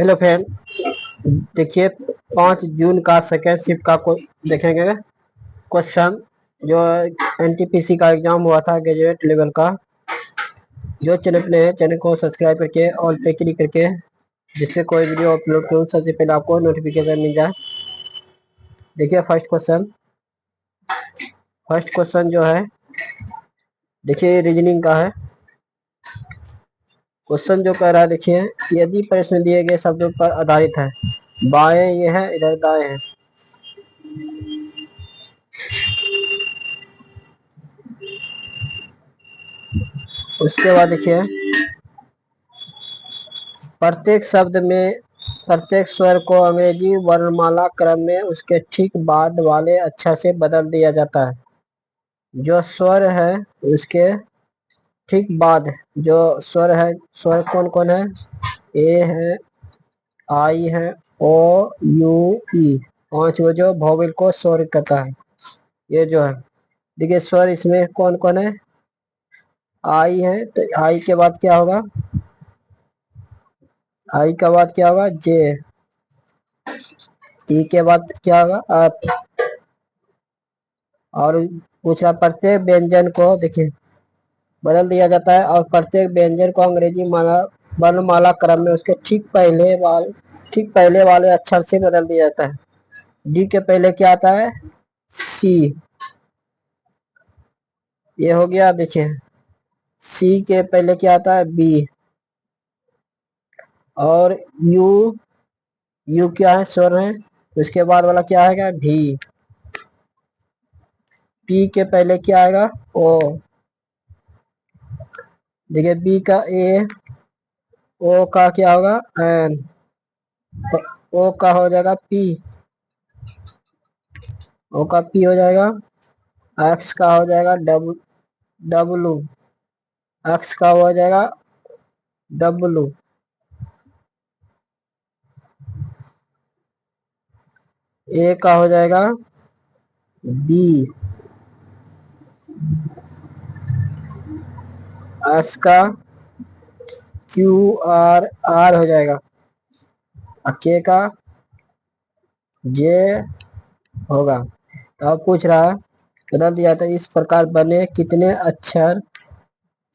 Hello friend, देखिए 5 जून का second shift का देखेंगे क्वेश्चन जो एनटीपीसी का एग्जाम हुआ था ग्रेजुएट लेवल का। जो चैनल पे है चैनल को सब्सक्राइब करके ऑल पे क्लिक करके जिससे कोई वीडियो अपलोड करूँ सबसे पहले आपको नोटिफिकेशन मिल जाए। देखिए फर्स्ट क्वेश्चन जो है देखिए रीजनिंग का है। क्वेश्चन जो कह रहा है देखिए, यदि प्रश्न दिए गए शब्दों पर आधारित है, बाएं ये है इधर दाएं है। उसके बाद देखिए प्रत्येक स्वर को अंग्रेजी वर्णमाला क्रम में उसके ठीक बाद वाले अक्षर से बदल दिया जाता है। जो स्वर है उसके ठीक बाद जो स्वर कौन कौन है? ए है, आई है, ओ, यू, ई। 5 जो वोवेल को स्वर कहता है। ये जो है देखिए स्वर इसमें कौन कौन है? आई है तो आई के बाद क्या होगा? आई के बाद क्या होगा? जे। ई के बाद क्या होगा? आप। और पूछ रहा प्रत्येक व्यंजन को देखिए बदल दिया जाता है और प्रत्येक व्यंजन को अंग्रेजी वर्णमाला क्रम में उसके ठीक पहले वाले अक्षर से बदल दिया जाता है। डी के पहले क्या आता है? सी। ये हो गया। देखिए सी के पहले क्या आता है? बी। और यू, यू क्या है? स्वर है। उसके बाद वाला क्या आएगा? डी। पी के पहले क्या आएगा? ओ। देखिए बी का ए, ओ का क्या होगा? एन। ओ का हो जाएगा पी, ओ का पी हो जाएगा। एक्स का हो जाएगा डब्लू, एक्स का हो जाएगा डब्लू। ए का हो जाएगा बी, एस का क्यू, आर, आर हो जाएगा। के का जे होगा। तो अब पूछ रहा है बदल दिया था इस प्रकार बने कितने अक्षर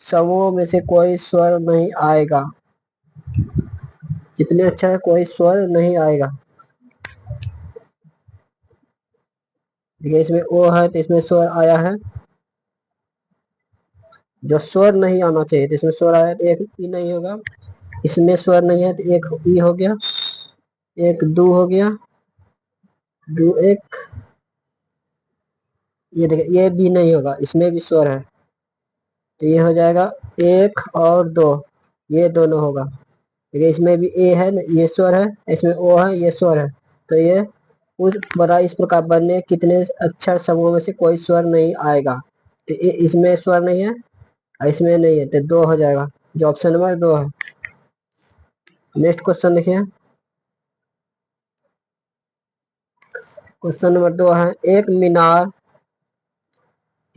समूह में से कोई स्वर नहीं आएगा? कितने अक्षर कोई स्वर नहीं आएगा? देखिए इसमें ओ है तो इसमें स्वर आया है। जो स्वर नहीं आना चाहिए तो इसमें स्वर आया तो एक ई नहीं होगा। इसमें स्वर नहीं है तो एक ई हो गया, एक दो हो गया, दो एक। ये देखिए ये भी नहीं होगा, इसमें भी स्वर है तो ये हो जाएगा एक और दो, ये दोनों होगा। देखिए इसमें भी ए है, ये स्वर है, इसमें ओ है, ये स्वर है। तो ये उस बड़ा इस प्रकार बनने कितने अक्षर समूह में से कोई स्वर नहीं आएगा? तो इसमें स्वर नहीं है, इसमें नहीं है तो दो हो जाएगा, जो ऑप्शन नंबर दो है। नेक्स्ट क्वेश्चन देखिए, क्वेश्चन नंबर दो है, एक मीनार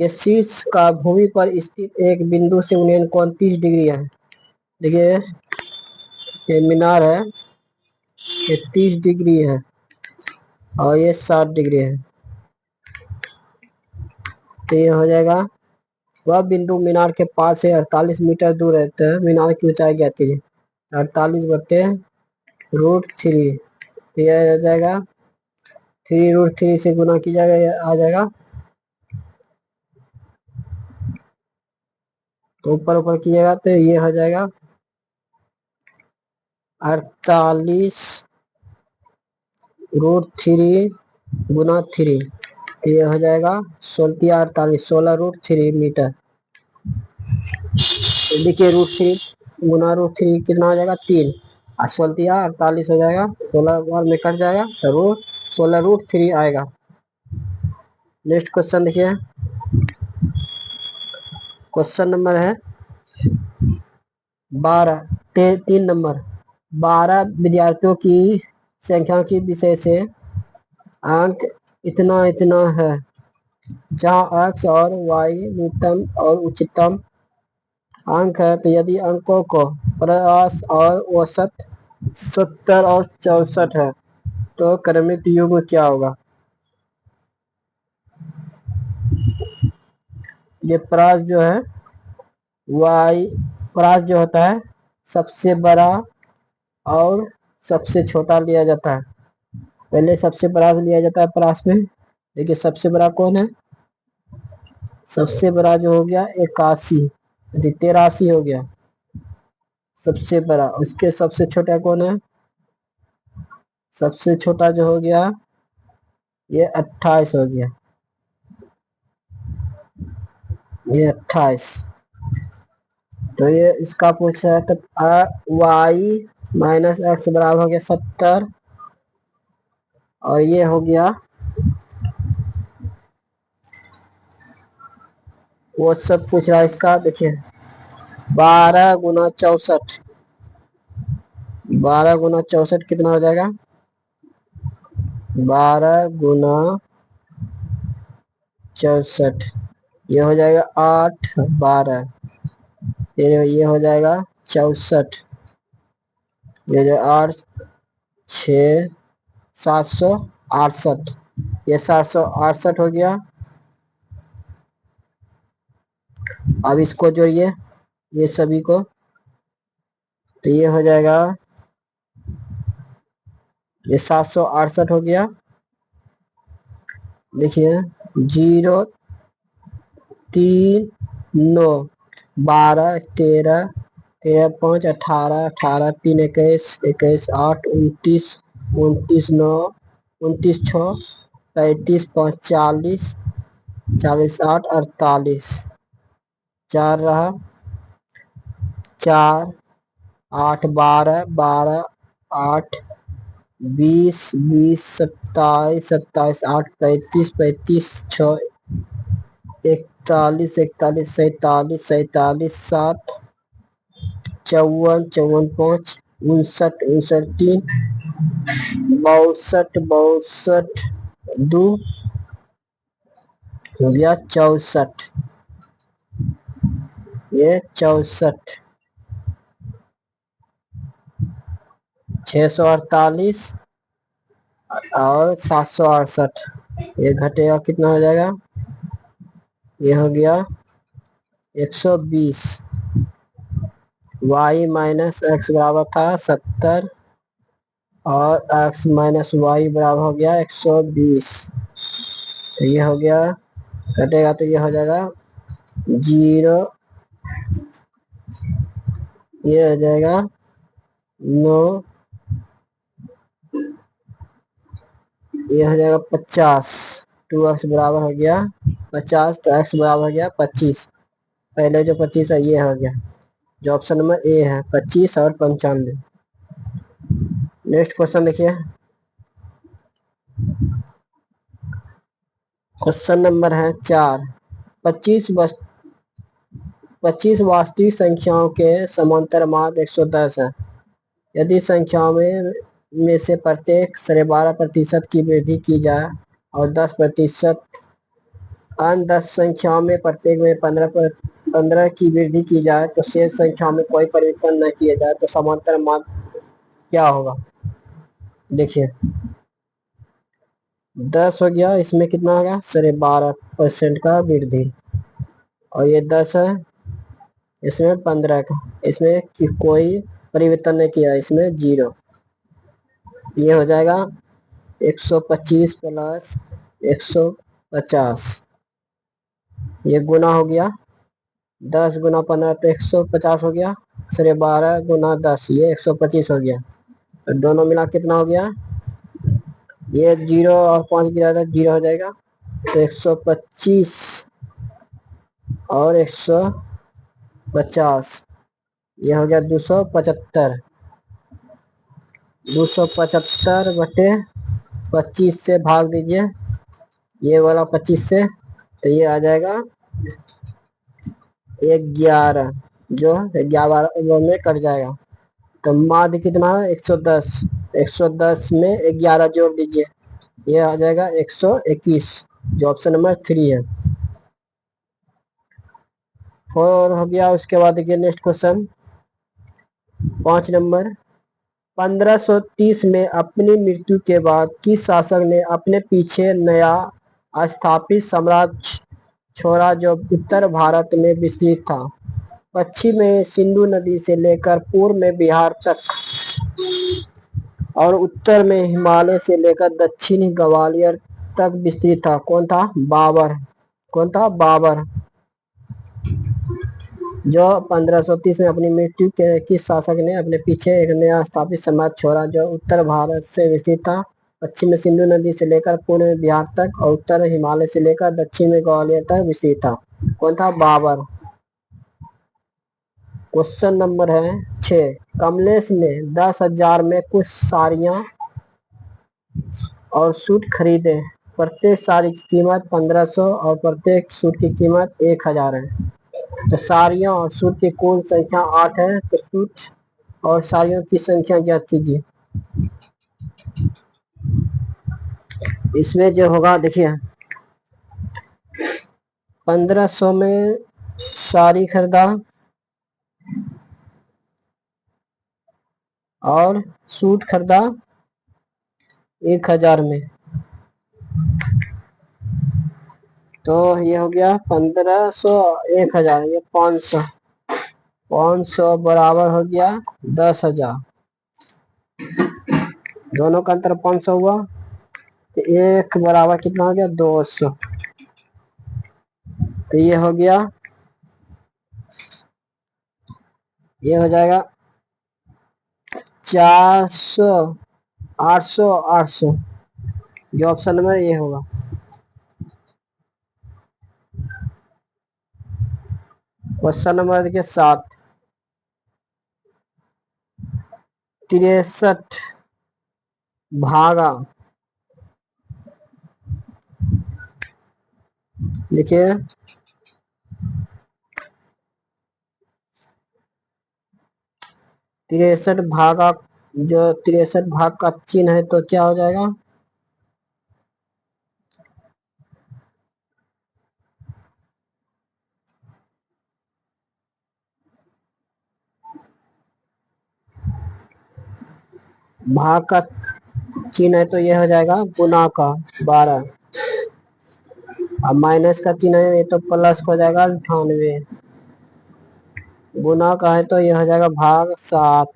के शीर्ष का भूमि पर स्थित एक बिंदु से उन्नयन कोण 30 डिग्री है। देखिए ये मीनार है, ये 30 डिग्री है और ये 60 डिग्री है। तो ये हो जाएगा वह बिंदु मीनार के पास से 48 मीटर दूर रहते हैं। मीनार की ऊंचाई ज्ञात कीजिए। 48/√3। तो यह आ जाएगा 3√3 से गुना की जाएगा, यह आ जाएगा। तो ऊपर ऊपर कीजिएगा तो ये हो जाएगा 48√3 गुना 3। ये हो जाएगा 16√3 मीटर। देखिए √3 गुना √3 कितना हो जाएगा? 3 और 16 48 हो जाएगा, 16 बार में कट जाएगा तो 16√3 आएगा। नेक्स्ट क्वेश्चन देखिए, क्वेश्चन नंबर है 12, 3 नंबर। 12 विद्यार्थियों की संख्या की विषय से अंक इतना इतना है, जहाँ एक्स और वाई न्यूनतम और उच्चतम अंक है। तो यदि अंकों को प्रयास और औसत 70 और 64 है, तो क्रमिक युग्म क्या होगा? ये प्रास जो है वाई, प्रास जो होता है सबसे बड़ा और सबसे छोटा लिया जाता है। पहले सबसे बड़ा लिया जाता है प्रास में। देखिए सबसे बड़ा कौन है? सबसे बड़ा जो हो गया 81, 83 हो गया सबसे बड़ा। उसके सबसे छोटा कौन है? सबसे छोटा जो हो गया ये 28 हो गया, ये 28। तो ये इसका पूछ रहा है, तो वाई माइनस एक्स बराबर हो गया 70, और ये हो गया वो सब पूछ रहा है इसका। देखिए 12 गुना 64, 12 गुना 64 कितना हो जाएगा? 12 गुना 64 ये हो जाएगा 8 12, ये हो जाएगा 64, ये जो 8 6 768, ये 768 हो गया। अब इसको जोड़िए ये सभी को, तो ये हो जाएगा, ये 768 हो गया। देखिए 0 3 9 12 13 13 5 18 18 3 21 8 29 29 9 29 6 35 5 40 40 8 48, 4 रहा, 4 8 12 12 8 20 20 27 27 8 35 35 6 41 41 47 47 7 54 54 5 59 59 3 62 62 2 हो गया 64, ये 64 648 और 768, ये घटेगा कितना हो जाएगा? ये हो गया 120। वाई माइनस एक्स बराबर था 70, और एक्स माइनस वाई बराबर हो गया 120। तो ये हो गया, कटेगा तो ये हो जाएगा 0, ये हो जाएगा 9, ये हो जाएगा 50। 2x बराबर हो गया 50, तो x बराबर हो गया 25। पहले जो 25 है ये हो गया, जो ऑप्शन नंबर ए है 25 और 95। नेक्स्ट क्वेश्चन देखिए, क्वेश्चन नंबर है 4। 25 वास्तविक संख्याओं के समांतर माध्य 110 है। यदि संख्याओं में से प्रत्येक 12.5% की वृद्धि की जाए और 10% अन्य 10 संख्याओं में प्रत्येक में 15 की वृद्धि की जाए तो शेष संख्याओं में कोई परिवर्तन न किया जाए तो समांतर माध्य क्या होगा? देखिए 10 हो गया, इसमें कितना होगा? 12.5% का वृद्धि, और ये 10 है, इसमें 15 का, इसमें कोई परिवर्तन नहीं किया, इसमें 0। ये हो जाएगा 125 प्लस 150, ये गुना हो गया 10 गुना 15 तो 150 हो गया, 12 गुना 10 ये 125 हो गया। तो दोनों मिला कितना हो गया? ये 0 और 5 गिरा था, 0 हो जाएगा, तो 125 और 150, ये हो गया 275। 275 बटे 25 से भाग दीजिए ये वाला 25 से, तो ये आ जाएगा 11, जो 11 में कट जाएगा। तो माध्य कितना है? 110। 110 में 11 जोड़ दीजिए, ये आ जाएगा 121, जो ऑप्शन नंबर 3 है। 4 हो गया। उसके बाद देखिए नेक्स्ट क्वेश्चन 5 नंबर, 1530 में अपनी मृत्यु के बाद किस शासक ने अपने पीछे नया स्थापित साम्राज्य छोड़ा जो उत्तर भारत में विस्तृत था? पश्चिम में सिंधु नदी से लेकर पूर्व में बिहार तक और उत्तर में हिमालय से लेकर दक्षिण ग्वालियर तक विस्तृत था। कौन था? बाबर। कौन था? बाबर। जो 1530 में अपनी मृत्यु के किस शासक ने अपने पीछे एक नया स्थापित समाज छोड़ा जो उत्तर भारत से विस्तृत था? पश्चिम में सिंधु नदी से लेकर पूर्व में बिहार तक और उत्तर हिमालय से लेकर दक्षिण में ग्वालियर तक विस्तृत था। कौन था? बाबर। क्वेश्चन नंबर है 6। कमलेश ने 10,000 में कुछ साड़ियां और सूट खरीदे। प्रत्येक साड़ी की कीमत 1500 और प्रत्येक सूट की कीमत 1000 है। तो साड़ियों और सूट की कुल संख्या 8 है। तो सूट और साड़ियों की संख्या ज्ञात कीजिए। इसमें जो होगा देखिए 1500 में साड़ी खरीदा और सूट खरीदा 1000 में, तो ये हो गया 1500 1000, ये 500 500 बराबर हो गया 10,000। दोनों का अंतर 500 हुआ तो एक बराबर कितना हो गया? 200। तो ये हो गया, ये हो जाएगा 400 800 800, जो ऑप्शन नंबर ये होगा। क्वेश्चन नंबर देखिए 7। 63 भागा, देखिए 63 भागा, जो 63 भाग का चिन्ह है तो क्या हो जाएगा? भाग का चिन्ह है तो ये हो जाएगा गुना का 12, अब माइनस का चिन्ह है ये तो प्लस हो जाएगा 98। गुना का है तो ये हो जाएगा भाग 7,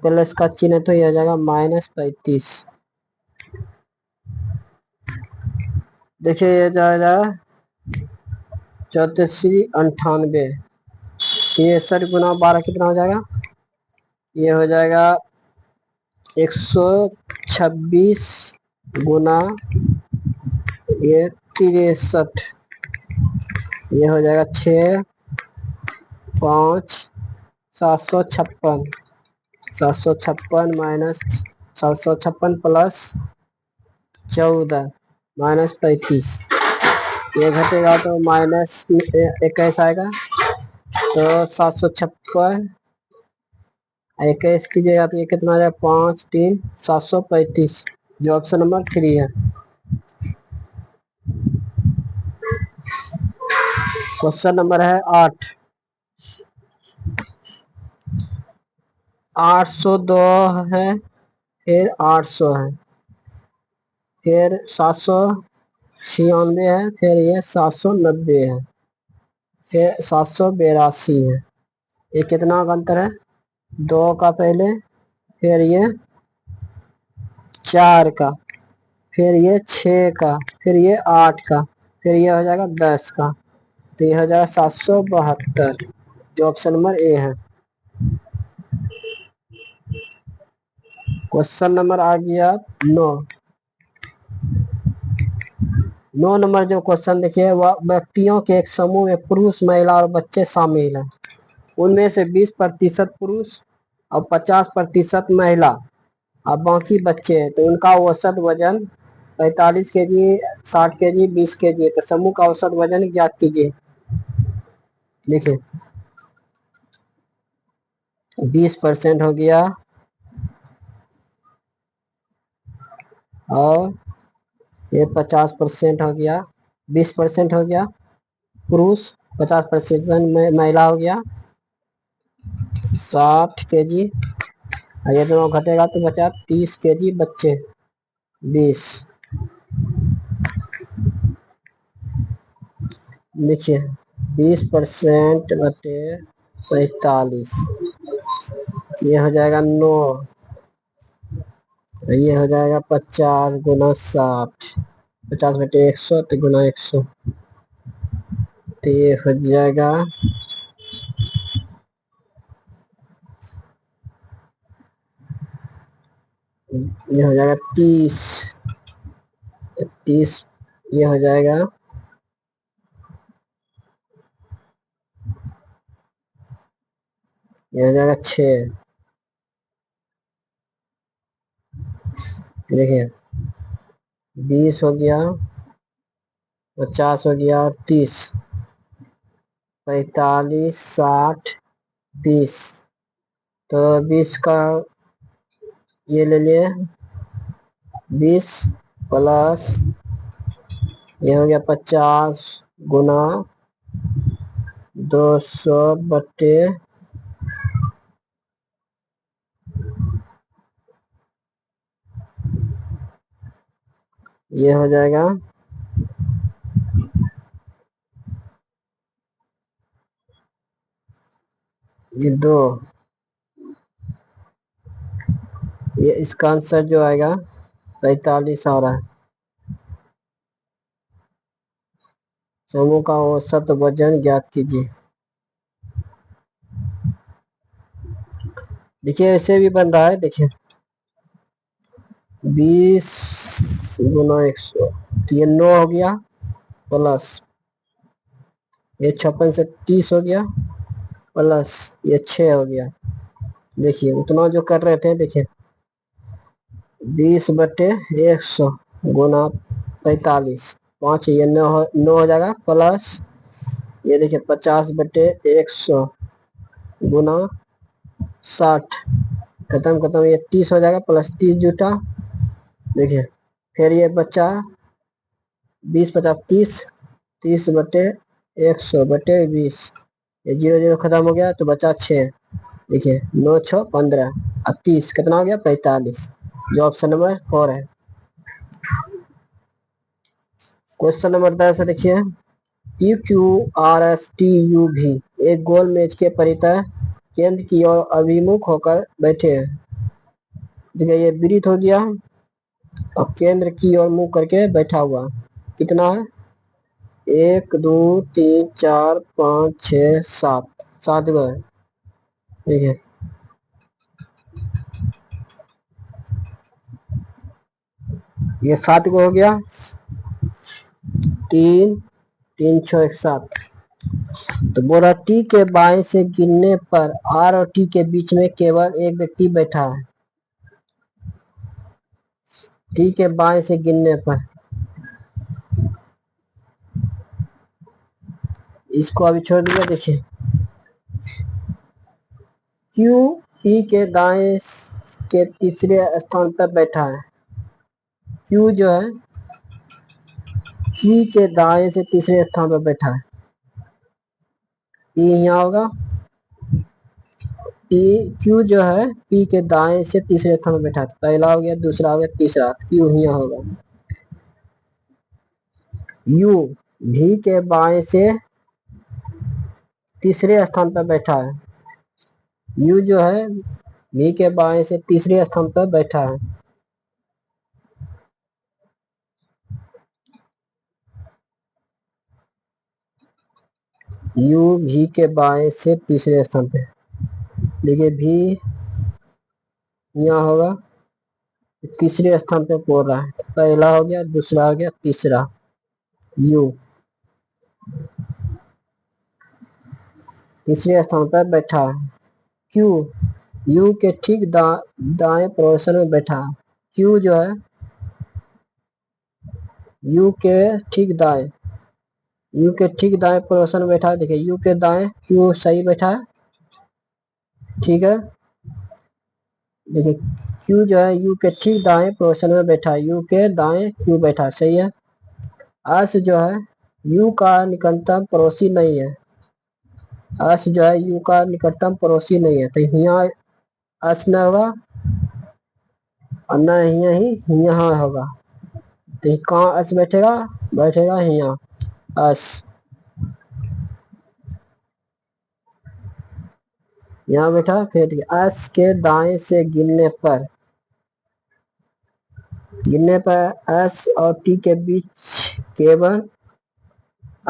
प्लस का चिन्ह है तो ये हो जाएगा -35। देखिए ये जाएगा 8498। 63 गुना 12 कितना हो जाएगा? ये हो जाएगा 126 गुना ये 63, ये हो जाएगा 6 5 756। 756 माइनस 756 प्लस 14 -35, ये घटेगा तो -21 आएगा। तो 756 21 कीजिएगा तो ये कितना आ जाएगा? 5 3 735, जो ऑप्शन नंबर 3 है। क्वेश्चन नंबर है 8। 802 है, फिर 800 है, फिर 796 है, फिर ये 790 है, फिर 782 है। ये कितना का अंतर है? 2 का पहले, फिर ये 4 का, फिर ये 6 का, फिर ये 8 का, फिर ये हो जाएगा 10 का, तो ये हो जाएगा 772, जो ऑप्शन नंबर ए है। क्वेश्चन नंबर आ गया 9। 9 नंबर जो क्वेश्चन देखिए, वह व्यक्तियों के एक समूह में पुरुष, महिला और बच्चे शामिल हैं। उनमें से 20% पुरुष और 50% महिला और बाकी बच्चे हैं। तो उनका औसत वजन 45 केजी, 60 केजी, 20 केजी है। तो समूह का औसत वजन ज्ञात कीजिए। देखिए 20% हो गया और ये 50% हो गया, 20% हो गया पुरुष, 50% महिला हो गया, 60 kg। ये दोनों घटेगा तो बचा 30 kg बच्चे 20। देखिए 20% बटे 45, ये हो जाएगा 9। ये हो जाएगा 50 गुना 60, 50 बटे 100 तो गुना 100, तो ये हो जाएगा ये हो जाएगा 30। ये हो जाएगा ये हो जाएगा 6। देखिए 20 हो गया, 50 हो गया और 30, 45, 60, 20। तो 20 का ये ले लिए 20 प्लस ये हो गया 50 गुना 200 बटे ये हो जाएगा ये 2। ये इसका आंसर जो आएगा 45 आ रहा है। समूह का औसत वजन ज्ञात कीजिए। देखिए ऐसे भी बन रहा है, देखिए 20 गुना 100 तो ये 9 हो गया, प्लस ये 56 से 30 हो गया, प्लस ये 6 हो गया। देखिए उतना जो कर रहे थे, देखिए 20 बटे 100 गुना 45, 5 ये 9 हो जाएगा, प्लस ये देखिए 50 बटे 100 गुना 60, खत्म खत्म ये 30 हो जाएगा, प्लस 30 जुटा। देखिए फिर ये बच्चा 20 50 30, 30 बटे 100 बटे 20, ये 0 0 खत्म हो गया तो बचा 6। देखिए 9 6 15 और 30 कितना हो गया 45, जो ऑप्शन नंबर 4 है। क्वेश्चन नंबर 10 देखिए P Q R S T U भी एक गोल मेज के परितः केंद्र की ओर अभिमुख होकर बैठे हैं। देखिए ये वृत्त हो गया और केंद्र की ओर मुंह करके बैठा हुआ, कितना है 1 2 3 4 5 6 7, 7 गो है। देखिए ये 7 गो हो गया, 3 3 6 1 7। तो बोला टी के बाएं से गिनने पर आर और टी के बीच में केवल एक व्यक्ति बैठा है। टी के बाएं से गिनने पर, इसको अभी छोड़ दिया। देखिए क्यू टी के दाएं के तीसरे स्थान पर बैठा है। क्यू जो है पी के दाएं से तीसरे स्थान पर बैठा है। पी यहाँ होगा, पी क्यू जो है पी के दाएं से तीसरे स्थान पर बैठा है। पहला हो गया, दूसरा हो गया, तीसरा, क्यू यहाँ होगा। यू भी के बाएं से तीसरे स्थान पर बैठा है। यू जो है भी के बाएं से तीसरे स्थान पर बैठा है। यू भी के बाएं से तीसरे स्थान पे, देखिए भी यहाँ होगा, तीसरे स्थान पे बोल रहा है। पहला हो गया, दूसरा हो गया, तीसरा। यू तीसरे स्थान पर बैठा है। क्यू यू के ठीक दाएं पोजीशन में बैठा है। क्यू जो है यू के ठीक दाएं, यू के ठीक दाएं पोजीशन में बैठा है। देखिए यू के दाएं क्यू सही बैठा है, ठीक है। देखिए क्यू जो है यू के ठीक दाएं पोजीशन में बैठा है, यू के दाएं क्यू बैठा है, सही है। अर्श जो है यू का निकटतम पड़ोसी नहीं है। एस जो है यू का निकटतम पड़ोसी नहीं है, तो यहाँ एस न होगा और न यहाँ होगा, तो कहाँ एस बैठेगा, बैठेगा यहाँ एस, यहाँ बैठा। फिर एस के दाएं से गिनने पर एस और टी के बीच केवल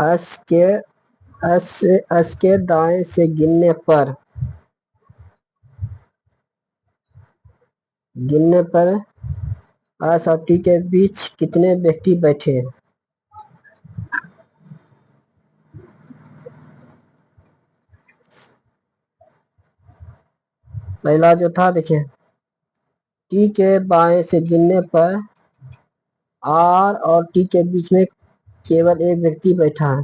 एस के दाएं से गिनने पर एस और टी के बीच कितने व्यक्ति बैठे हैं। पहला जो था देखिए, टी के बाएं से गिनने पर आर और टी के बीच में केवल एक व्यक्ति बैठा है।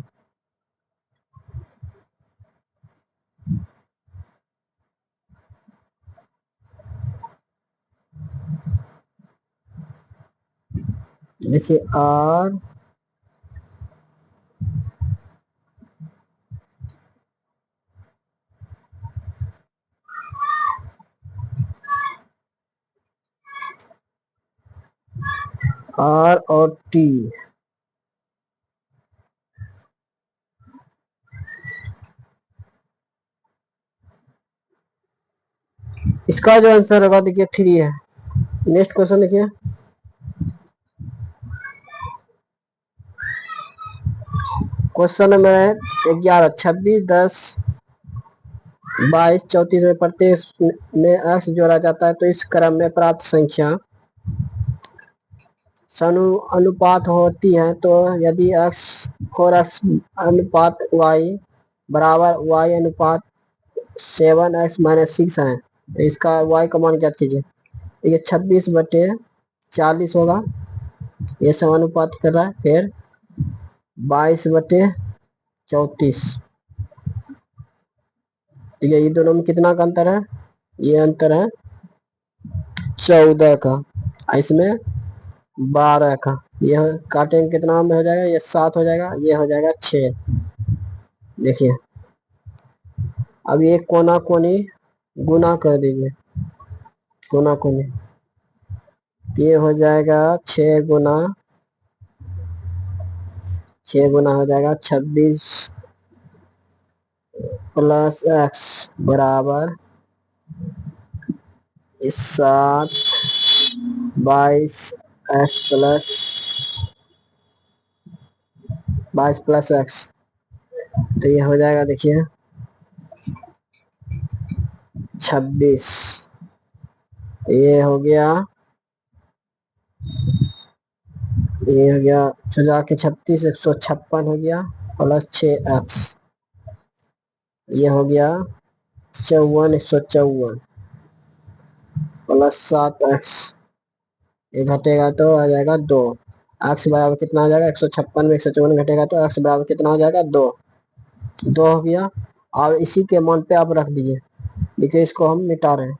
देखिए आर और टी, इसका जो आंसर होगा देखिए 3 है। नेक्स्ट क्वेश्चन देखिए, क्वेश्चन नंबर 11, 26, 10, 22, 34 में प्रत्येक में एक्स जोड़ा जाता है तो इस क्रम में प्राप्त संख्या अनुपात होती है। तो यदि x 4x अनुपात y बराबर y अनुपात 7x-6 है, तो इसका y का मान ज्ञात कीजिए। ये 26/40 होगा, ये समानुपात कर रहा है। फिर 22/34, ठीक है, ये दोनों में कितना का अंतर है, ये अंतर है 14 का, इसमें 12 का। ये काटेंगे कितना में हो जाएगा, ये 7 हो जाएगा, ये हो जाएगा 6। देखिए अब ये कोना कोनी गुना कर दीजिए, कोना कोनी, ये हो जाएगा 6 गुना हो जाएगा 26 प्लस एक्स बराबर 7 22 एक्स प्लस एक्स, तो ये हो जाएगा देखिए 26, ये हो गया, ये हो गया सजा के 36 156 हो गया प्लस 6x, ये हो गया 54 154 प्लस 7x, ये घटेगा तो आ जाएगा 2। एक्स बराबर कितना आ जाएगा, 156 में 154 घटेगा तो एक्स बराबर कितना हो जाएगा 2 हो गया। और इसी के मान पे आप रख दीजिए, देखिए इसको हम मिटा रहे हैं।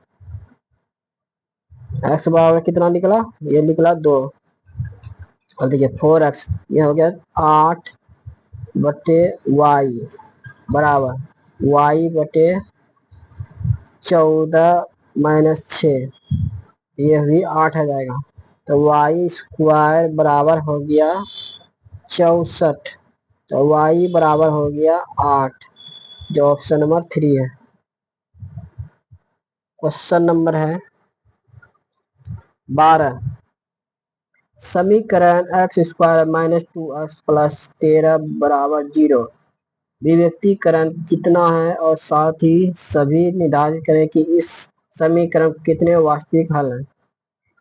एक्स बराबर कितना निकला, ये निकला 2, और देखिए 4x, ये हो गया 8/y बराबर y/14 - 6, ये भी 8 आ जाएगा। तो y स्क्वायर बराबर हो गया 64, तो y बराबर हो गया 8, जो ऑप्शन नंबर 3 है। क्वेश्चन नंबर है 12, समीकरण x स्क्वायर -2x प्लस 13 बराबर 0 विभक्तीकरण कितना है, और साथ ही सभी निर्धारित करें कि इस समीकरण कितने वास्तविक हल हैं।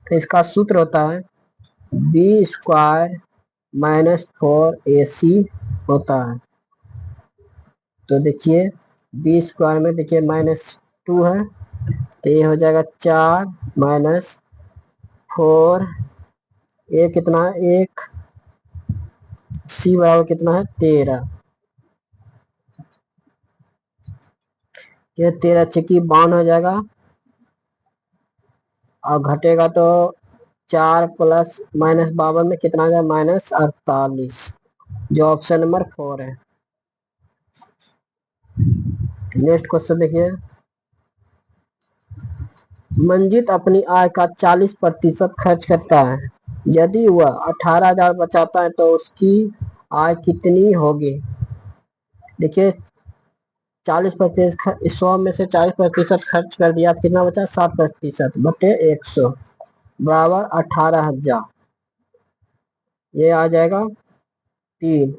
तो इसका सूत्र होता है b स्क्वायर -4ac होता है। तो देखिए b स्क्वायर में देखिए -2 है, तो ये हो जाएगा 4 -4, ये कितना है 1, c बराबर कितना है 13, ये 13 चक्की 52 हो जाएगा, और घटेगा तो 4 प्लस -52 में कितना आ जाएगा -48, जो ऑप्शन नंबर 4 है। नेक्स्ट क्वेश्चन देखिए, मंजित अपनी आय का 40% खर्च करता है। यदि वह 18,000 बचाता है तो उसकी आय कितनी होगी? देखिए 40%, 100 में से 40% खर्च कर दिया तो कितना बचा? 60% बटे 100 बराबर 18,000। ये आ जाएगा 3,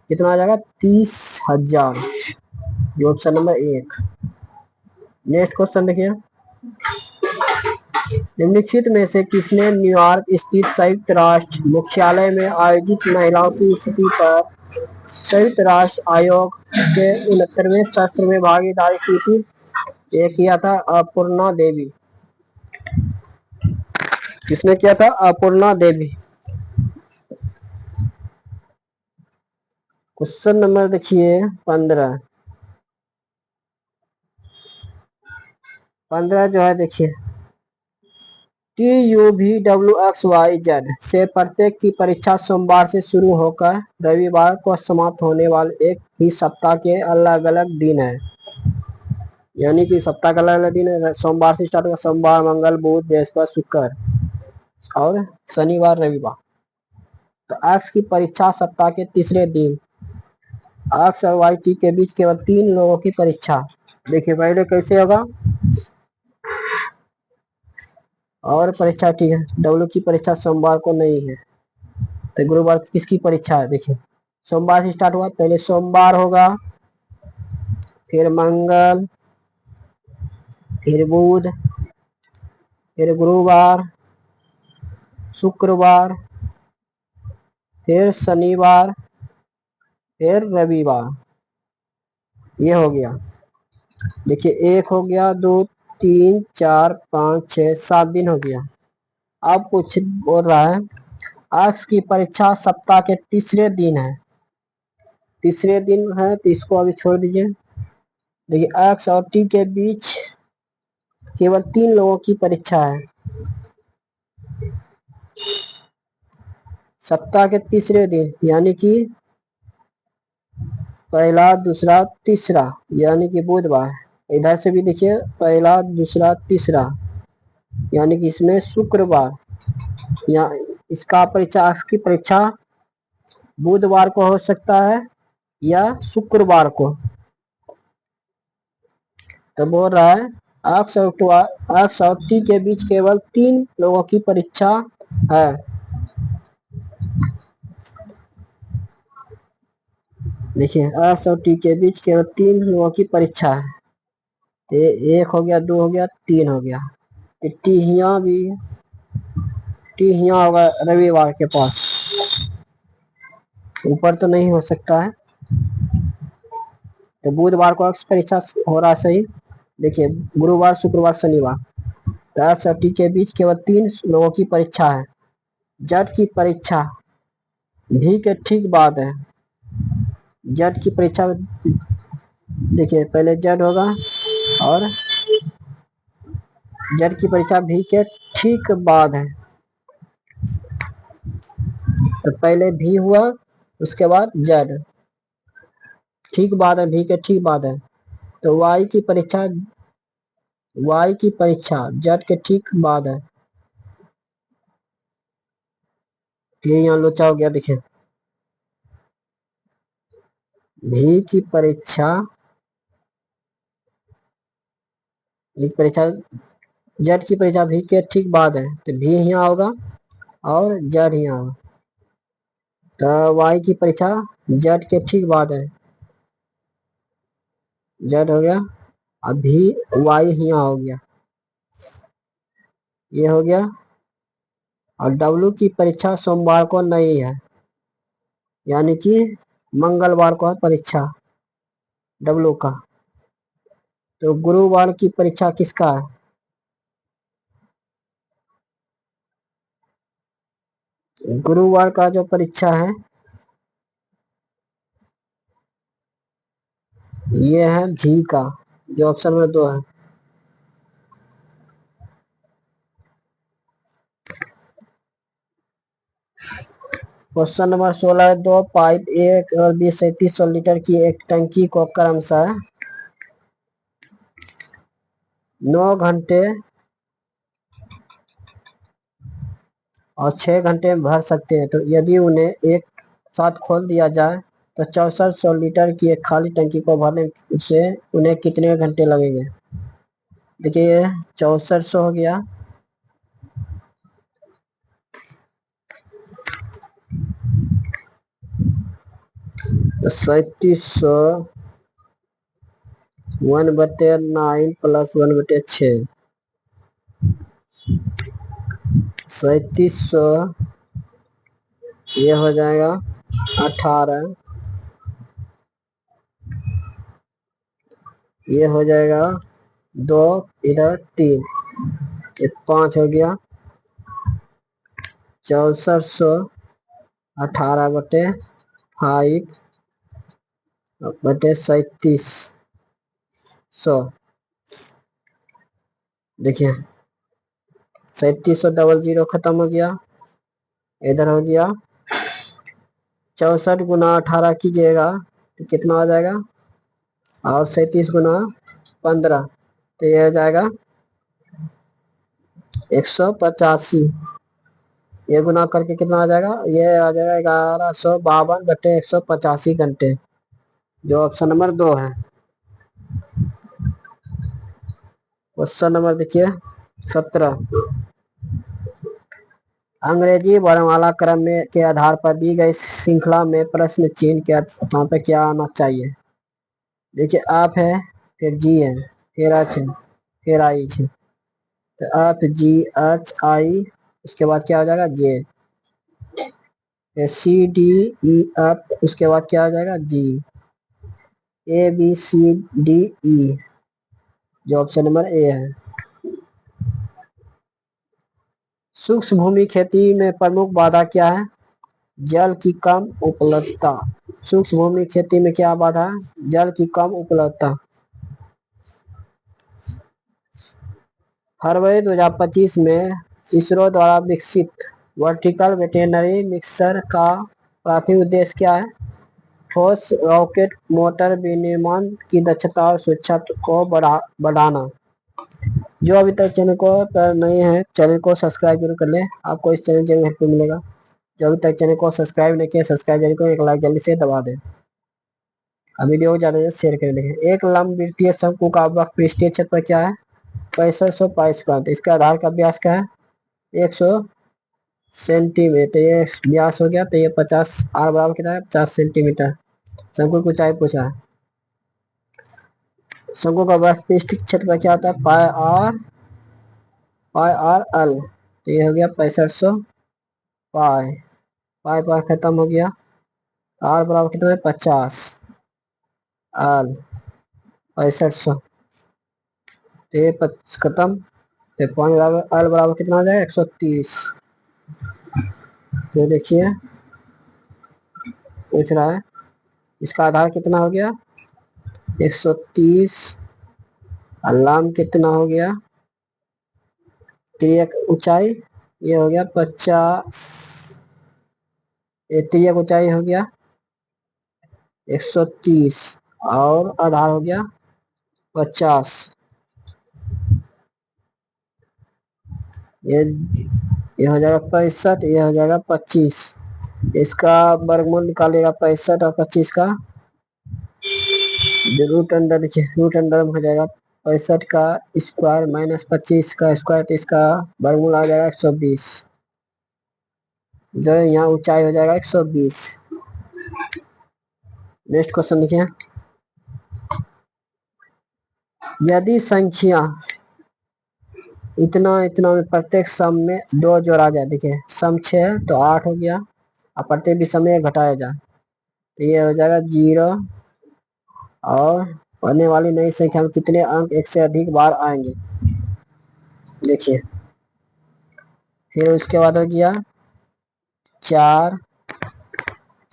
कितना आ जाएगा? 30,000। ये ऑप्शन नंबर 1। नेक्स्ट क्वेश्चन देखिए, निम्नलिखित में से किसने न्यूयॉर्क स्थित संयुक्त राष्ट्र मुख्यालय में आयोजित महिलाओं की स्थिति पर संयुक्त राष्ट्र आयोग के 69वें सत्र में भागीदारी की थी? ये किया था अपर्णा देवी। किसने किया था? अपर्णा देवी। क्वेश्चन नंबर देखिए 15। 15 जो है देखिए, TUVWXYZ से प्रत्येक की परीक्षा सोमवार से शुरू होकर रविवार को समाप्त होने वाले एक ही सप्ताह के अलग अलग दिन है। यानी कि सप्ताह का अलग अलग दिन है, सोमवार से स्टार्ट होगा, सोमवार मंगल बुध बृहस्पति शुक्र और शनिवार रविवार। तो एक्स की परीक्षा सप्ताह के तीसरे दिन, एक्स और वाई टी के बीच केवल 3 लोगों की परीक्षा। देखिए पहले कैसे होगा, और परीक्षा ठीक है, डब्ल्यू की परीक्षा सोमवार को नहीं है, तो गुरुवार की किसकी परीक्षा है? देखिए सोमवार से स्टार्ट हुआ, पहले सोमवार होगा, फिर मंगल, फिर बुध, फिर गुरुवार, शुक्रवार, फिर शनिवार, फिर रविवार। ये हो गया। देखिए 1 हो गया, 2, 3, 4, 5, 6, 7 दिन हो गया। अब कुछ बोल रहा है, एक्स की परीक्षा सप्ताह के तीसरे दिन है। तीसरे दिन है तो इसको अभी छोड़ दीजिए। देखिए एक्स और टी के बीच केवल 3 लोगों की परीक्षा है सप्ताह के तीसरे दिन, यानी कि पहला दूसरा तीसरा, यानी कि बुधवार। इधर से भी देखिए पहला दूसरा तीसरा, यानी कि इसमें शुक्रवार, या इसका परीक्षा, एक्स की परीक्षा बुधवार को हो सकता है या शुक्रवार को। तो बोल रहा है एक्स और टी के बीच केवल 3 लोगों की परीक्षा है। देखिए एक्स और टी के बीच केवल 3 लोगों की परीक्षा है। तो 1 हो गया, 2 हो गया, 3 हो गया। तो टी यहाँ होगा रविवार के पास, ऊपर तो नहीं हो सकता है। तो बुधवार को एक्स परीक्षा हो रहा सही। देखिए गुरुवार शुक्रवार शनिवार, तो एक्स और टी के बीच केवल 3 लोगों की परीक्षा है। जेड की परीक्षा भी के ठीक बाद है। जेड की परीक्षा, देखिए पहले जेड होगा और जेड की परीक्षा भी के ठीक बाद है। तो पहले भी हुआ, उसके बाद जेड, ठीक बाद है, भी के ठीक बाद है। तो वाई की परीक्षा जेड के ठीक बाद है। ये यहाँ लोचा हो गया। देखिए भी की परीक्षा जेड की परीक्षा भी के ठीक बाद है, तो भी यहाँ होगा और जेड यहाँ होगा। तो वाई की परीक्षा जेड के ठीक बाद है, जेड हो गया, अभी वाई यहाँ हो गया, ये हो गया। और डब्ल्यू की परीक्षा सोमवार को नहीं है, यानी कि मंगलवार को है परीक्षा डब्ल्यू का। तो गुरुवार की परीक्षा किसका है? गुरुवार का जो परीक्षा है ये है भी का, जो ऑप्शन में 2 है। क्वेश्चन नंबर 16, 2 पाइप 1 और 20 से 30 लीटर की एक टंकी को क्रमशः 9 घंटे और 6 घंटे में भर सकते हैं, तो यदि उन्हें एक साथ खोल दिया जाए तो 6400 लीटर की एक खाली टंकी को भरने से उन्हें कितने घंटे लगेंगे। देखिए 6400 हो गया, तो 3700 1/9 प्लस 1/6, 3700 ये हो जाएगा 18, ये हो जाएगा 2, इधर 3, ये 5 हो गया। 6400 18/5 बटे 3700, देखिए 3700 डबल जीरो खत्म हो गया, इधर हो गया 64 गुना 18 कीजिएगा तो कितना आ जाएगा, और 37 गुना 15 तो ये हो जाएगा 185, ये गुना करके कितना आ जाएगा, ये आ जाएगा 1152/185 घंटे, जो ऑप्शन नंबर 2 है। क्वेश्चन नंबर देखिए 17, अंग्रेजी वर्णमाला क्रम में के आधार पर दी गई श्रृंखला में प्रश्न चिन्ह के स्थान पर क्या आना चाहिए। देखिए आप है, फिर जी है, फिर एच है, फिर आई है, तो आप जी एच आई, उसके बाद क्या हो जाएगा जे, फिर सी डी ई एफ, उसके बाद क्या हो जाएगा जी, A B C D E, जो ऑप्शन नंबर ए है। सूक्ष्म भूमि खेती में प्रमुख बाधा क्या है, जल की कम उपलब्धता। सूक्ष्म भूमि खेती में क्या बाधा है, जल की कम उपलब्धता। फरवरी 2025 में इसरो द्वारा विकसित वर्टिकल वेटेनरी मिक्सर का प्राथमिक उद्देश्य क्या है, ठोस रॉकेट मोटर विनिर्माण की दक्षता और सुरक्षा को बढ़ाना। जो अभी तक चैनल को पर नहीं है, चैनल को सब्सक्राइब जरूर कर ले, आपको इस चैनल जरूर हेल्प मिलेगा। जो अभी तक चैनल को सब्सक्राइब नहीं किया, सब्सक्राइब जरूर करें, एक लाइक जल्दी से दबा दें, वीडियो को ज्यादा से शेयर करें। देखें एक लंबवृत्तीय शंकु का वक्र पृष्ठीय क्षेत्र पर क्या है, 6500 पाई स्क्वायर, तो इसका आधार का व्यास क्या है 100 सेंटीमीटर, ये व्यास हो गया, तो ये 50 आर बराबर कितना है 50 सेंटीमीटर। शंकु की ऊंचाई पूछा है, शंकु का वक्र पृष्ठीय क्षेत्र पर क्या होता है पाई आर एल, तो ये हो गया 6500 पाई, पाई पाई खत्म हो गया, आर बराबर कितना है 50, एल 6500, तो ये खत्म, तो पाई बराबर एल बराबर कितना हो जाएगा 130। तो देखिए पूछ रहा है इसका आधार कितना हो गया 130, अलाम कितना हो गया, तिर्यक ऊंचाई ये हो गया 50, तिर्यक ऊंचाई हो गया 130 और आधार हो गया 50, ये हो जाएगा 65, ये हो जाएगा 25, इसका वर्गमूल निकालेगा 65 और 25 का, रूट अंडर, देखिए रूट अंडर में हो जाएगा 65 का स्क्वायर माइनस 25 का स्क्वायर, तो इसका वर्गमूल आ जाएगा 120, जो यहाँ ऊंचाई हो जाएगा 120। नेक्स्ट क्वेश्चन देखिए, यदि संख्या इतना इतना में प्रत्येक सम में 2 जोड़ा जाए, देखिए सम 6 तो 8 हो गया, और प्रत्येक विषम में घटाया जाए तो ये हो जाएगा 0, और आने वाली नई संख्या में कितने अंक एक से अधिक बार आएंगे। देखिए फिर उसके बाद हो गया 4,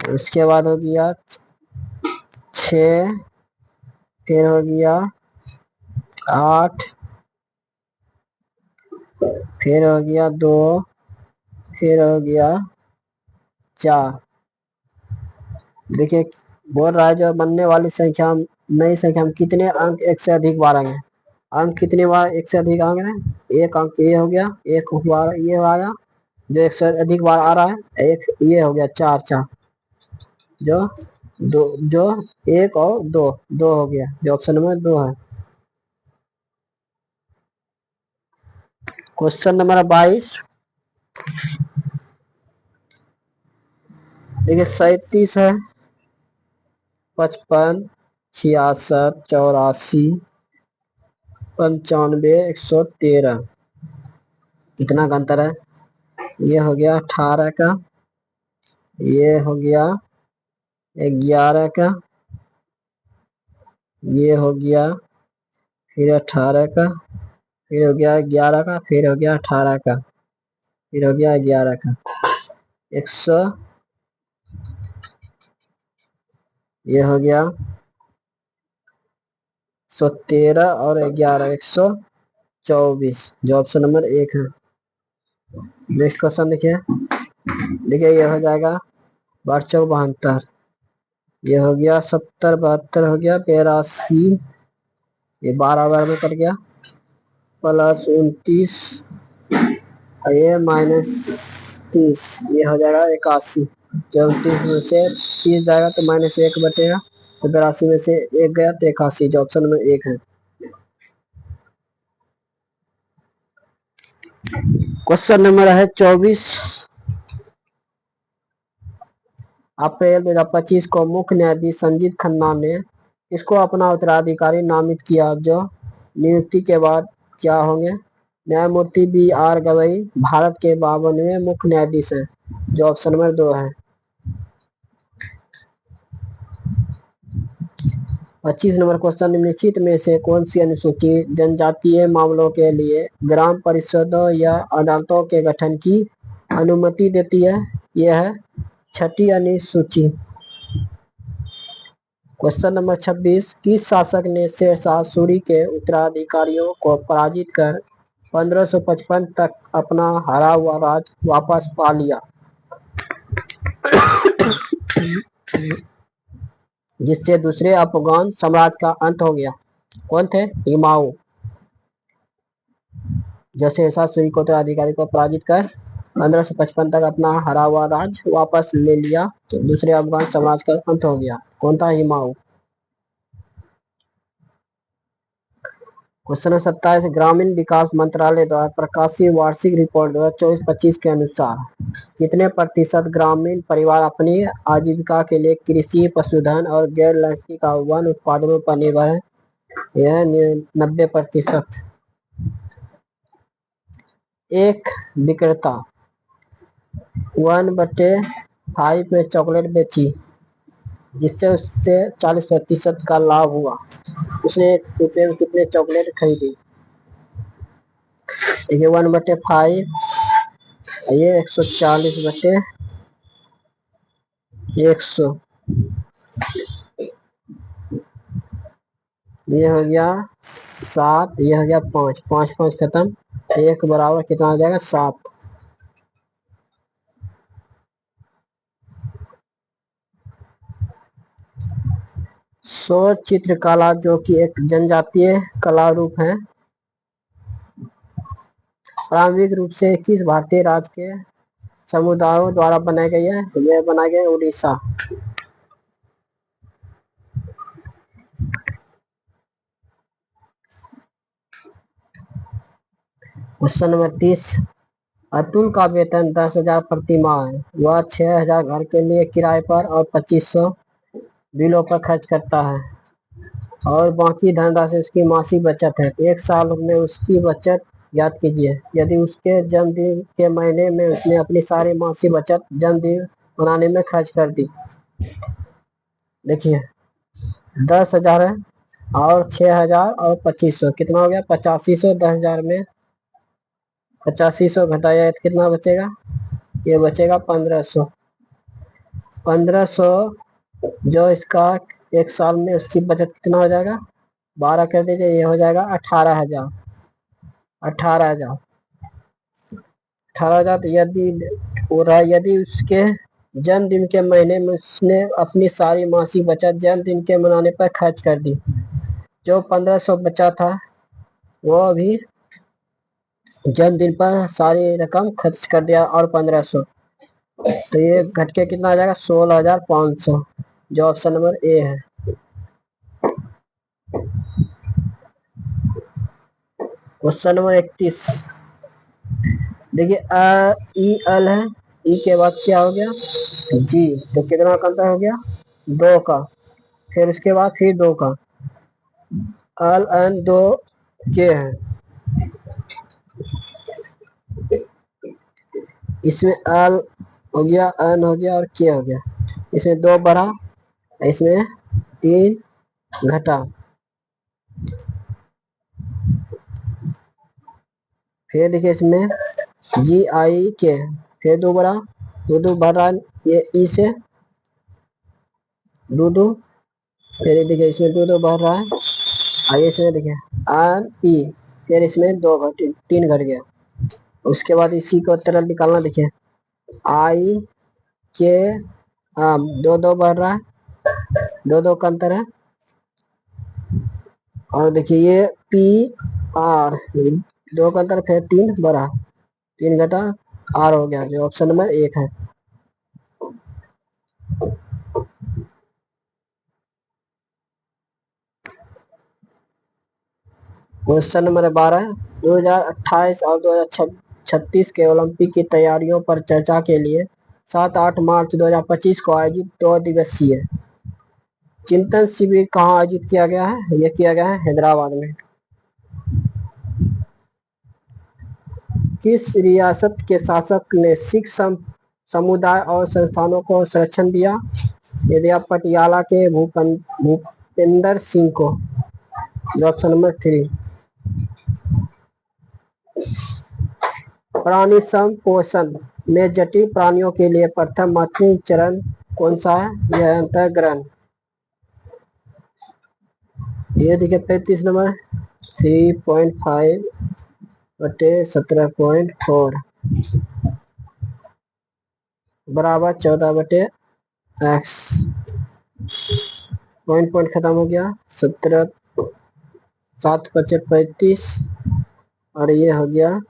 उसके बाद हो गया 6, फिर हो गया 8, फिर हो गया 2, फिर हो गया 4। देखिए बोल रहा है जो बनने वाली संख्या नई संख्या में कितने अंक एक से अधिक बार आएंगे, अंक कितनी बार एक से अधिक अंक है? एक अंक ये हो गया, एक बार ये आया जो एक से अधिक बार आ रहा है, एक ये हो गया चार चार जो दो, जो एक और दो, दो हो गया जो ऑप्शन नंबर दो है। क्वेश्चन नंबर 22 देखिए 37 है, 55, 66, 84, 95, 113, कितना का अंतर है? ये हो गया 18 का, ये हो गया 11 का, ये हो गया फिर 18 का, फिर हो गया 11 का, फिर हो गया 18 का, फिर हो गया 11 का, 100, ये हो गया 113 और 11, 124 जो ऑप्शन नंबर एक है। नेक्स्ट क्वेश्चन देखिए, देखिए ये हो जाएगा 12 72, ये हो गया 70 72, हो गया 82, ये 12 बार में कट गया, प्लस 29, ये माइनस 30, ये हो जाएगा 81, जब 29 में से 30 जाएगा तो माइनस 1 बटेगा, तो 82 में से 1 गया तो 81 जो ऑप्शन नंबर एक है। क्वेश्चन नंबर है 24, अप्रैल 2025 को मुख्य न्यायाधीश संजीव खन्ना ने इसको अपना उत्तराधिकारी नामित किया, जो नियुक्ति के बाद क्या होंगे? न्यायमूर्ति BR गवई भारत के 52वें मुख्य न्यायाधीश हैं, जो ऑप्शन नंबर दो है। 25 नंबर क्वेश्चन, निम्नलिखित में से कौन सी अनुसूची जनजातीय मामलों के लिए ग्राम परिषदों या अदालतों के गठन की अनुमति देती है? यह है छठी अनुसूची। क्वेश्चन नंबर 26, किस शासक ने शेरशाह सूरी के उत्तराधिकारियों को पराजित कर 1555 तक अपना हारा हुआ राज वापस पा लिया, जिससे दूसरे अफगान साम्राज्य का अंत हो गया? कौन थे? हुमायूं। जो शेरशाह सूरी को उत्तराधिकारी को पराजित कर 1555 तक अपना हरा हुआ राज वापस ले लिया, तो दूसरे अफगान साम्राज्य का अंत हो गया। कौन था? हुमायूं। क्वेश्चन 27, ग्रामीण विकास मंत्रालय द्वारा प्रकाशित वार्षिक रिपोर्ट 2024-25 के अनुसार कितने प्रतिशत ग्रामीण परिवार अपनी आजीविका के लिए कृषि, पशुधन और गैर नैसर्गिक वन उत्पादनों पर निर्भर है? यह 90%। एक विक्रेता 1/5 में चॉकलेट बेची, जिससे उससे 40% का लाभ हुआ। उसने 1 रुपये में कितने चॉकलेट खरीदी? देखिए 1/5, ये 140/100, ये हो गया 7, ये हो गया 5, 5 5 खत्म, 1 बराबर कितना हो जाएगा? 7। सौर चित्रकला, जो कि एक जनजातीय कला रूप है, प्रारंभिक रूप से किस भारतीय राज्य के समुदायों द्वारा बनाई गई है? यह बनाई गई उड़ीसा। क्वेश्चन नंबर 30, अतुल का वेतन 10,000 प्रति माह है। वह 6,000 घर के लिए किराए पर और 2500 बिलों पर खर्च करता है, और बाकी धनराशि उसकी मासिक बचत है। एक साल में उसकी बचत याद कीजिए। यदि उसके जन्मदिन के महीने में उसने अपनी सारी मासिक बचत जन्मदिन मनाने में खर्च कर दी, देखिए 10,000 है और 6,000 और 2500, कितना हो गया? 8500। 10,000 में 8500 घटाया तो कितना बचेगा? ये बचेगा 1500। 1500 जो इसका एक साल में उसकी बचत कितना हो जाएगा? 12 कर दीजिए, ये हो जाएगा 18,000। 18,000, 18,000। तो यदि हो रहा है, यदि उसके जन्मदिन के महीने में उसने अपनी सारी मासिक बचत जन्मदिन के मनाने पर खर्च कर दी, जो 1500 बचा था वो अभी जन्मदिन पर सारी रकम खर्च कर दिया और 1500, तो ये घट के कितना आ जाएगा 16,500, जो ऑप्शन नंबर ए है। क्वेश्चन नंबर 31, देखिए ई एल है, ई के बाद क्या हो गया जी, तो कितना का अंतर हो गया 2 का, फिर उसके बाद फिर 2 का, एल एन 2 के है, इसमें एल हो गया, एन हो गया और के हो गया, इसमें 2 बढ़ा, इसमें 3 घटा, फिर देखिए इसमें जी आई के, फिर 2 बढ़ा, 2 बढ़ रहा है ये ई से 2, फिर देखिए इसमें 2 बढ़ रहा है, आइए इसमें देखिए आर पी, फिर इसमें 3 घट गया, उसके बाद इसी को तरह निकालना, देखिए आई के 2 बढ़ रहा है, 2 का अंतर है, और देखिए ये पी आर 2 का अंतर, फिर 3 बढ़ा, 3 घटा आर हो गया, जो ऑप्शन नंबर 1 है। क्वेश्चन नंबर 12, 2028 और 2036 के ओलंपिक की तैयारियों पर चर्चा के लिए 7-8 मार्च 2025 को आयोजित 2 दिवसीय चिंतन शिविर कहाँ आयोजित किया गया है, यह किया गया है हैदराबाद में। किस रियासत के शासक ने सिख समुदाय और संस्थानों को संरक्षण दिया, ये दिया पटियाला के भूपेंद्र सिंह को, ऑप्शन नंबर 3। प्राणी संपोषण में जटिल प्राणियों के लिए प्रथम महत्वपूर्ण चरण कौन सा है, यह अंतःग्रहण, ये देखिए 35 नंबर 3.5/17.4 बराबर 14/x, पॉइंट खत्म हो गया, 17, 7×5=35, और ये हो गया,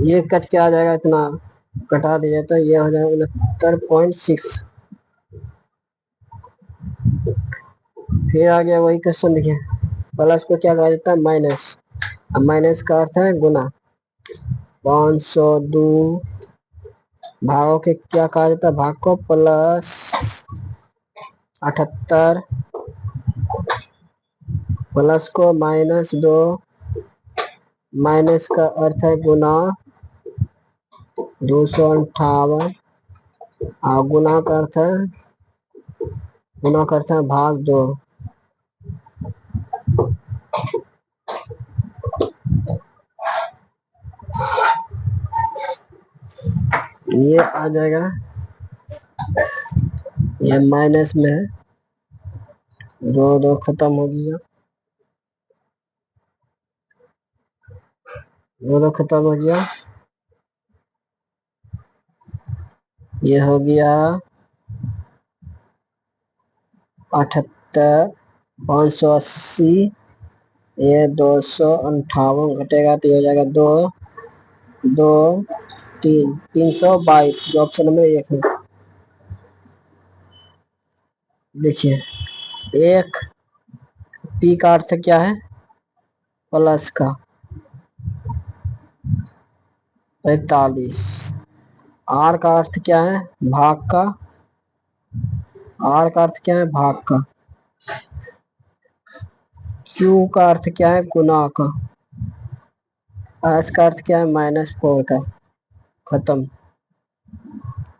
ये कट के आ जाएगा, इतना कटा दिया तो ये हो जाएगा 69.6। फिर आ गया वही क्वेश्चन, देखिए प्लस को क्या कहा जाता है माइनस, अब माइनस का अर्थ है गुना, 502 भागों के क्या कहा जाता है, भाग को प्लस 78, प्लस को -2, माइनस का अर्थ है गुना 258, और गुना का अर्थ है भाग 2। ये आ जाएगा, ये माइनस में है, 2 खत्म हो गया, 2 खत्म हो गया, ये हो गया 78, 580, ये 258 घटेगा तो ये हो जाएगा 2, 2, 3, 322, जो ऑप्शन नंबर 1 है। देखिए एक पी का अर्थ क्या है प्लस का 45, आर का अर्थ क्या है भाग का, आर का अर्थ क्या है भाग का, क्यू का अर्थ क्या है गुना का, एस का अर्थ क्या है -4 का, खत्म।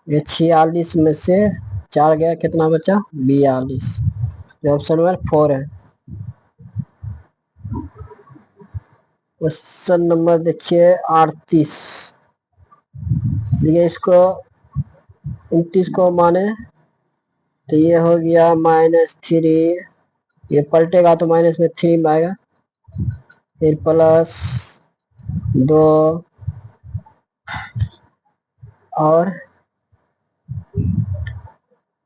ये 46 में से 4 गया, कितना बचा 42, जो ऑप्शन नंबर 4 है। क्वेश्चन नंबर देखिए 38, ये इसको 29 को माने तो ये हो गया -3, ये पलटेगा तो माइनस में 3 आएगा, फिर +2, और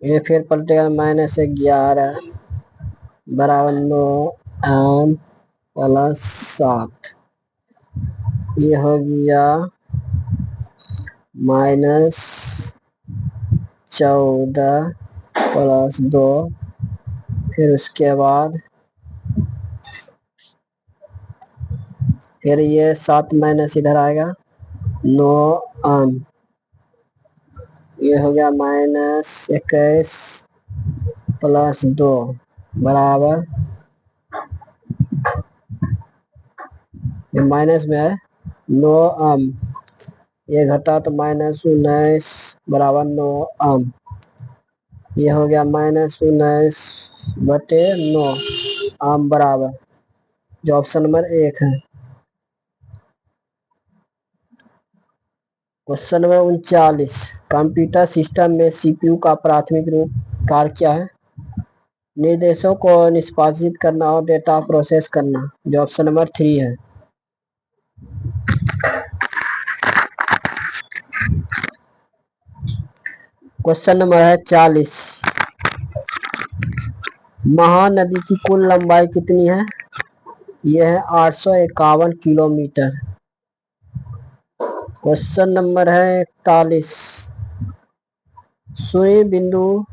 ये फिर पलटेगा -11, बराबर 9m प्लस 7। ये हो गया -14 प्लस 2। फिर उसके बाद फिर ये 7 माइनस इधर आएगा 9m। ये हो गया -21 प्लस 2 बराबर, ये माइनस में है 9m। ये घटा तो -19 बराबर 9m। ये हो गया -19/9 आम बराबर, जो ऑप्शन नंबर 1 है। क्वेश्चन नंबर 39, कंप्यूटर सिस्टम में सीपीयू का प्राथमिक रूप कार्य क्या है? निर्देशों को निष्पादित करना और डेटा प्रोसेस करना, जो ऑप्शन नंबर 3 है। क्वेश्चन नंबर है 40, महानदी की कुल लंबाई कितनी है? यह है 851 किलोमीटर। क्वेश्चन नंबर है 41, सूर्य बिंदु